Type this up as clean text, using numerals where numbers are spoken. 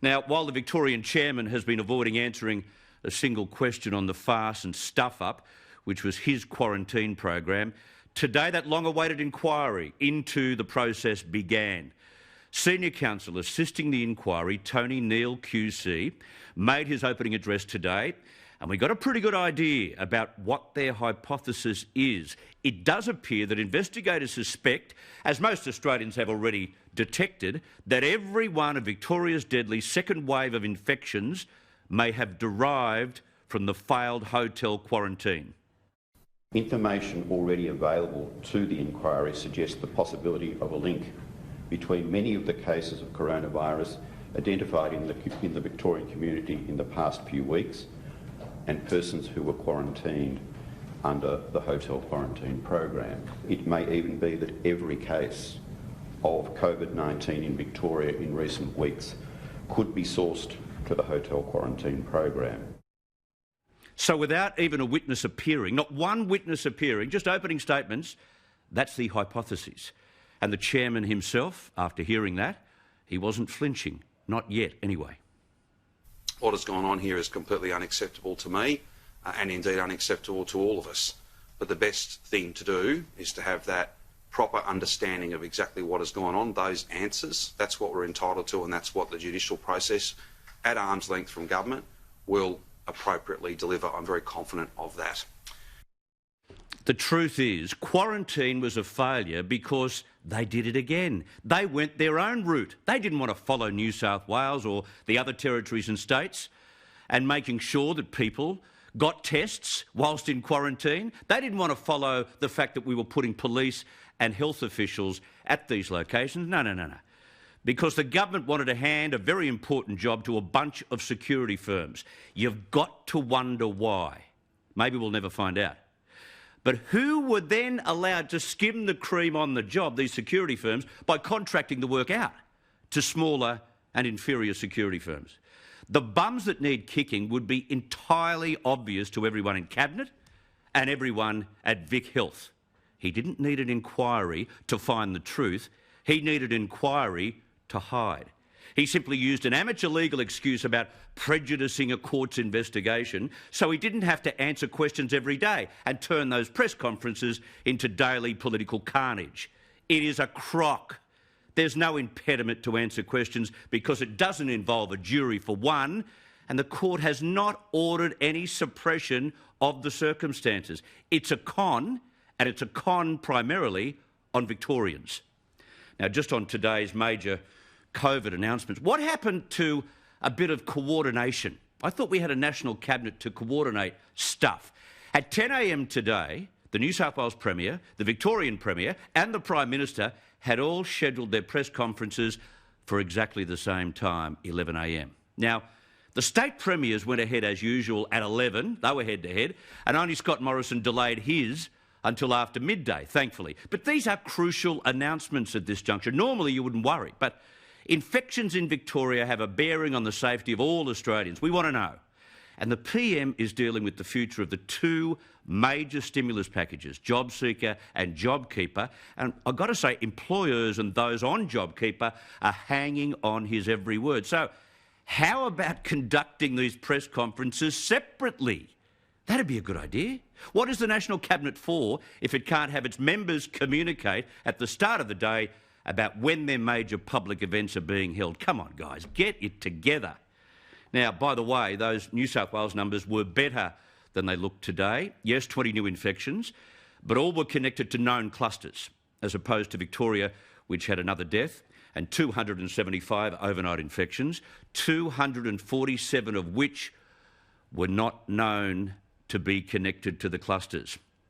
Now, while the Victorian chairman has been avoiding answering a single question on the farce and stuff-up, which was his quarantine program, today that long-awaited inquiry into the process began. Senior counsel assisting the inquiry, Tony Neal QC, made his opening address today, and we got a pretty good idea about what their hypothesis is. It does appear that investigators suspect, as most Australians have already detected, that every one of Victoria's deadly second wave of infections may have derived from the failed hotel quarantine. Information already available to the inquiry suggests the possibility of a link between many of the cases of coronavirus identified in the Victorian community in the past few weeks and persons who were quarantined under the hotel quarantine program. It may even be that every case of COVID-19 in Victoria in recent weeks could be sourced to the hotel quarantine program. So without even a witness appearing, not one witness appearing, just opening statements, that's the hypothesis. And the chairman himself, after hearing that, he wasn't flinching. Not yet, anyway. What has gone on here is completely unacceptable to me and indeed unacceptable to all of us. But the best thing to do is to have that proper understanding of exactly what has gone on, those answers. That's what we're entitled to, and that's what the judicial process at arm's length from government will appropriately deliver. I'm very confident of that. The truth is, quarantine was a failure because they did it again. They went their own route. They didn't want to follow New South Wales or the other territories and states and making sure that people got tests whilst in quarantine. They didn't want to follow the fact that we were putting police and health officials at these locations. No. Because the government wanted to hand a very important job to a bunch of security firms. You've got to wonder why. Maybe we'll never find out. But who were then allowed to skim the cream on the job, these security firms, by contracting the work out to smaller and inferior security firms? The bums that need kicking would be entirely obvious to everyone in Cabinet and everyone at Vic Health. He didn't need an inquiry to find the truth. He needed an inquiry to hide. He simply used an amateur legal excuse about prejudicing a court's investigation so he didn't have to answer questions every day and turn those press conferences into daily political carnage. It is a crock. There's no impediment to answer questions because it doesn't involve a jury for one, and the court has not ordered any suppression of the circumstances. It's a con, and it's a con primarily on Victorians. Now, just on today's major COVID announcements, what happened to a bit of coordination? I thought we had a national cabinet to coordinate stuff. At 10 a.m. today, the New South Wales Premier, the Victorian Premier and the Prime Minister had all scheduled their press conferences for exactly the same time, 11 a.m. Now, the state premiers went ahead as usual at 11, they were head-to-head, and only Scott Morrison delayed his until after midday, thankfully. But these are crucial announcements at this juncture. Normally you wouldn't worry, but infections in Victoria have a bearing on the safety of all Australians. We want to know. And the PM is dealing with the future of the two major stimulus packages, JobSeeker and JobKeeper. And I've got to say, employers and those on JobKeeper are hanging on his every word. So how about conducting these press conferences separately? That'd be a good idea. What is the National Cabinet for if it can't have its members communicate at the start of the day about when their major public events are being held? Come on, guys, get it together. Now, by the way, those New South Wales numbers were better than they look today. Yes, 20 new infections, but all were connected to known clusters, as opposed to Victoria, which had another death, and 275 overnight infections, 247 of which were not known to be connected to the clusters.